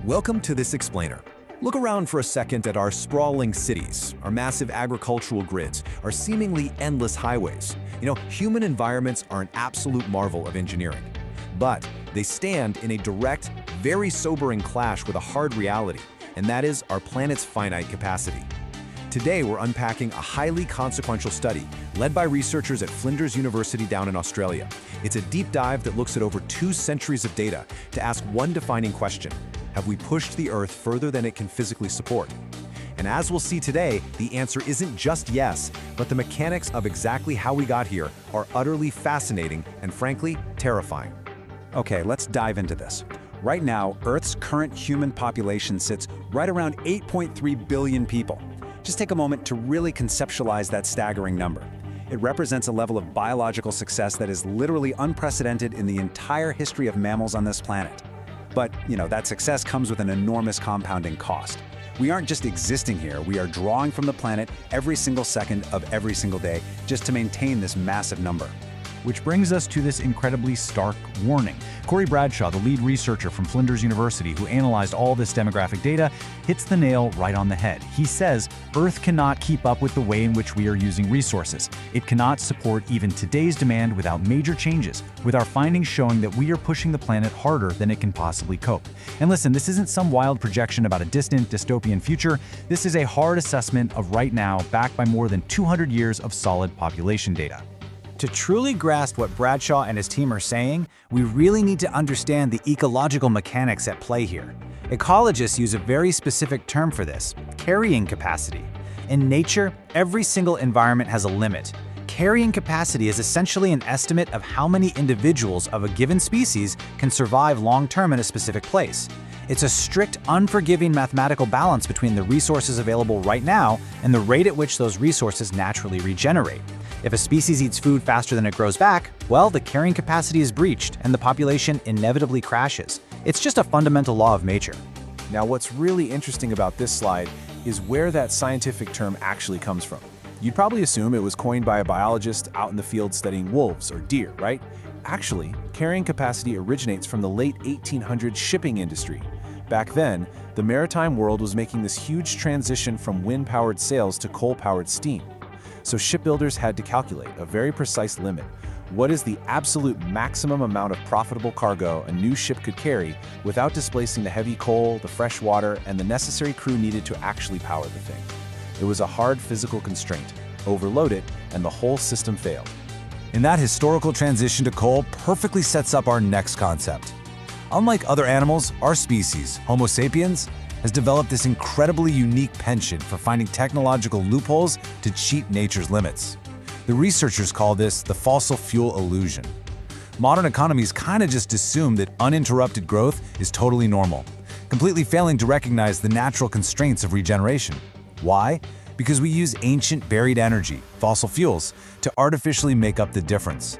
Welcome to This Explainer. Look around for a second at our sprawling cities, our massive agricultural grids, our seemingly endless highways. Human environments are an absolute marvel of engineering. But they stand in a direct, very sobering clash with a hard reality, and that is our planet's finite capacity. Today, we're unpacking a highly consequential study led by researchers at Flinders University down in Australia. It's a deep dive that looks at over 2 centuries of data to ask one defining question: have we pushed the Earth further than it can physically support? And as we'll see today, the answer isn't just yes, but the mechanics of exactly how we got here are utterly fascinating and, frankly, terrifying. Okay, let's dive into this. Right now, Earth's current human population sits right around 8.3 billion people. Just take a moment to really conceptualize that staggering number. It represents a level of biological success that is literally unprecedented in the entire history of mammals on this planet. But, that success comes with an enormous compounding cost. We aren't just existing here, we are drawing from the planet every single second of every single day just to maintain this massive number. Which brings us to this incredibly stark warning. Corey Bradshaw, the lead researcher from Flinders University who analyzed all this demographic data, hits the nail right on the head. He says Earth cannot keep up with the way in which we are using resources. It cannot support even today's demand without major changes, with our findings showing that we are pushing the planet harder than it can possibly cope. And listen, this isn't some wild projection about a distant, dystopian future. This is a hard assessment of right now, backed by more than 200 years of solid population data. To truly grasp what Bradshaw and his team are saying, we really need to understand the ecological mechanics at play here. Ecologists use a very specific term for this: carrying capacity. In nature, every single environment has a limit. Carrying capacity is essentially an estimate of how many individuals of a given species can survive long-term in a specific place. It's a strict, unforgiving mathematical balance between the resources available right now and the rate at which those resources naturally regenerate. If a species eats food faster than it grows back, well, the carrying capacity is breached and the population inevitably crashes. It's just a fundamental law of nature. Now, what's really interesting about this slide is where that scientific term actually comes from. You'd probably assume it was coined by a biologist out in the field studying wolves or deer, right? Actually, carrying capacity originates from the late 1800s shipping industry. Back then, the maritime world was making this huge transition from wind-powered sails to coal-powered steam. So shipbuilders had to calculate a very precise limit. What is the absolute maximum amount of profitable cargo a new ship could carry without displacing the heavy coal, the fresh water, and the necessary crew needed to actually power the thing? It was a hard physical constraint. Overload it, and the whole system failed. And that historical transition to coal perfectly sets up our next concept. Unlike other animals, our species, Homo sapiens, has developed this incredibly unique penchant for finding technological loopholes to cheat nature's limits. The researchers call this the fossil fuel illusion. Modern economies kind of just assume that uninterrupted growth is totally normal, completely failing to recognize the natural constraints of regeneration. Why? Because we use ancient buried energy, fossil fuels, to artificially make up the difference.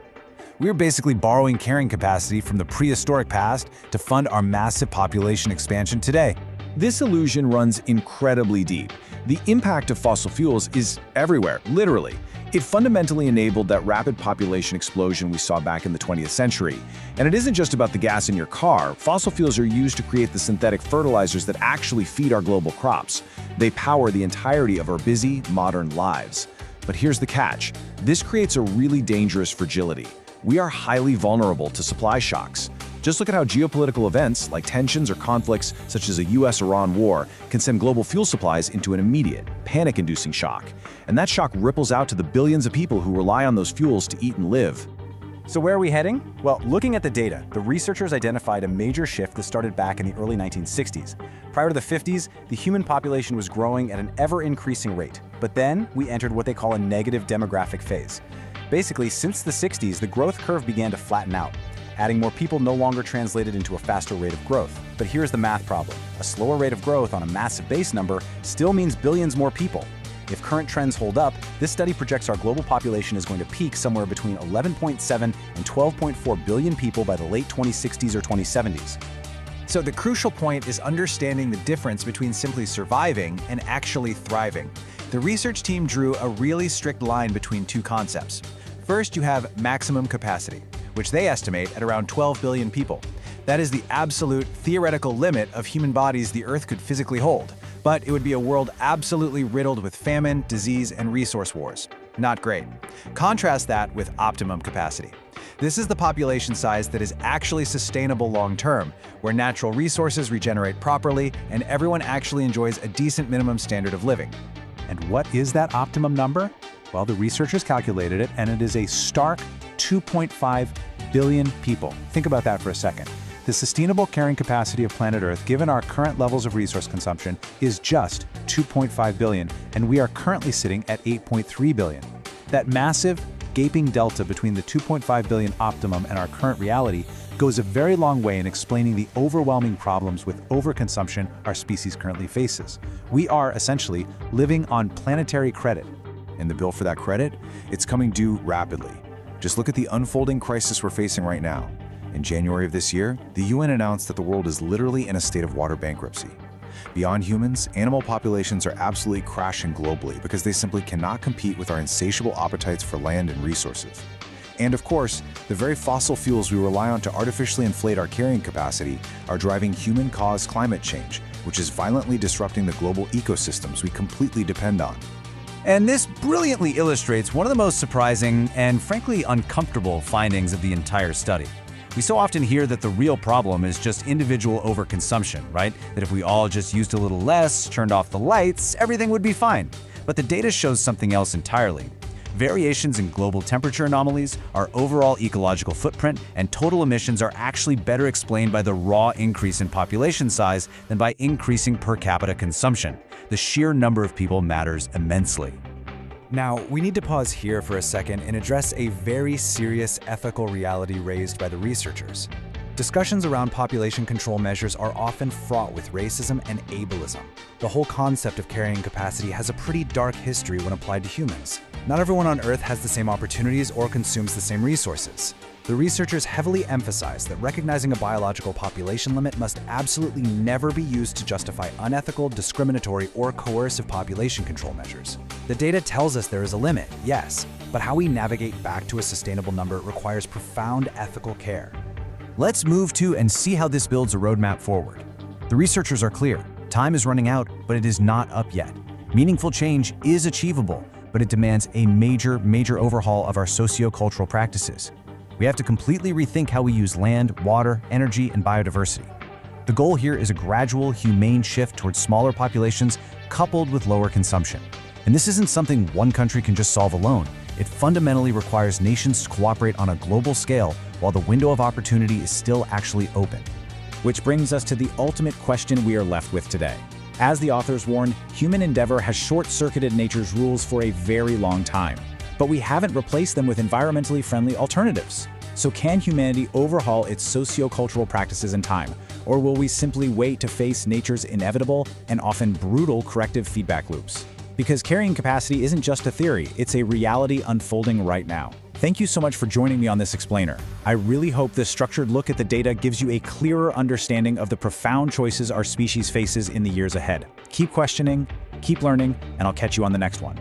We're basically borrowing carrying capacity from the prehistoric past to fund our massive population expansion today. This illusion runs incredibly deep. The impact of fossil fuels is everywhere, literally. It fundamentally enabled that rapid population explosion we saw back in the 20th century. And it isn't just about the gas in your car. Fossil fuels are used to create the synthetic fertilizers that actually feed our global crops. They power the entirety of our busy, modern lives. But here's the catch. This creates a really dangerous fragility. We are highly vulnerable to supply shocks. Just look at how geopolitical events, like tensions or conflicts such as a US-Iran war, can send global fuel supplies into an immediate, panic-inducing shock. And that shock ripples out to the billions of people who rely on those fuels to eat and live. So where are we heading? Well, looking at the data, the researchers identified a major shift that started back in the early 1960s. Prior to the 50s, the human population was growing at an ever-increasing rate. But then, we entered what they call a negative demographic phase. Basically, since the 60s, the growth curve began to flatten out. Adding more people no longer translated into a faster rate of growth. But here's the math problem. A slower rate of growth on a massive base number still means billions more people. If current trends hold up, this study projects our global population is going to peak somewhere between 11.7 and 12.4 billion people by the late 2060s or 2070s. So the crucial point is understanding the difference between simply surviving and actually thriving. The research team drew a really strict line between two concepts. First, you have maximum capacity, which they estimate at around 12 billion people. That is the absolute theoretical limit of human bodies the Earth could physically hold. But it would be a world absolutely riddled with famine, disease, and resource wars. Not great. Contrast that with optimum capacity. This is the population size that is actually sustainable long-term, where natural resources regenerate properly and everyone actually enjoys a decent minimum standard of living. And what is that optimum number? Well, the researchers calculated it, and it is a stark 2.5 billion people. Think about that for a second. The sustainable carrying capacity of planet Earth, given our current levels of resource consumption, is just 2.5 billion, and we are currently sitting at 8.3 billion. That massive, gaping delta between the 2.5 billion optimum and our current reality goes a very long way in explaining the overwhelming problems with overconsumption our species currently faces. We are essentially living on planetary credit. And the bill for that credit? It's coming due rapidly. Just look at the unfolding crisis we're facing right now. In January of this year, the UN announced that the world is literally in a state of water bankruptcy. Beyond humans, animal populations are absolutely crashing globally because they simply cannot compete with our insatiable appetites for land and resources. And of course, the very fossil fuels we rely on to artificially inflate our carrying capacity are driving human-caused climate change, which is violently disrupting the global ecosystems we completely depend on. And this brilliantly illustrates one of the most surprising and frankly uncomfortable findings of the entire study. We so often hear that the real problem is just individual overconsumption, right? That if we all just used a little less, turned off the lights, everything would be fine. But the data shows something else entirely. Variations in global temperature anomalies, our overall ecological footprint, and total emissions are actually better explained by the raw increase in population size than by increasing per capita consumption. The sheer number of people matters immensely. Now, we need to pause here for a second and address a very serious ethical reality raised by the researchers. Discussions around population control measures are often fraught with racism and ableism. The whole concept of carrying capacity has a pretty dark history when applied to humans. Not everyone on Earth has the same opportunities or consumes the same resources. The researchers heavily emphasize that recognizing a biological population limit must absolutely never be used to justify unethical, discriminatory, or coercive population control measures. The data tells us there is a limit, yes, but how we navigate back to a sustainable number requires profound ethical care. Let's move to and see how this builds a roadmap forward. The researchers are clear. Time is running out, but it is not up yet. Meaningful change is achievable, but it demands a major overhaul of our socio-cultural practices. We have to completely rethink how we use land, water, energy, and biodiversity. The goal here is a gradual, humane shift towards smaller populations coupled with lower consumption. And this isn't something one country can just solve alone. It fundamentally requires nations to cooperate on a global scale while the window of opportunity is still actually open. Which brings us to the ultimate question we are left with today. As the authors warn, human endeavor has short-circuited nature's rules for a very long time. But we haven't replaced them with environmentally friendly alternatives. So can humanity overhaul its socio-cultural practices in time? Or will we simply wait to face nature's inevitable and often brutal corrective feedback loops? Because carrying capacity isn't just a theory, it's a reality unfolding right now. Thank you so much for joining me on this explainer. I really hope this structured look at the data gives you a clearer understanding of the profound choices our species faces in the years ahead. Keep questioning, keep learning, and I'll catch you on the next one.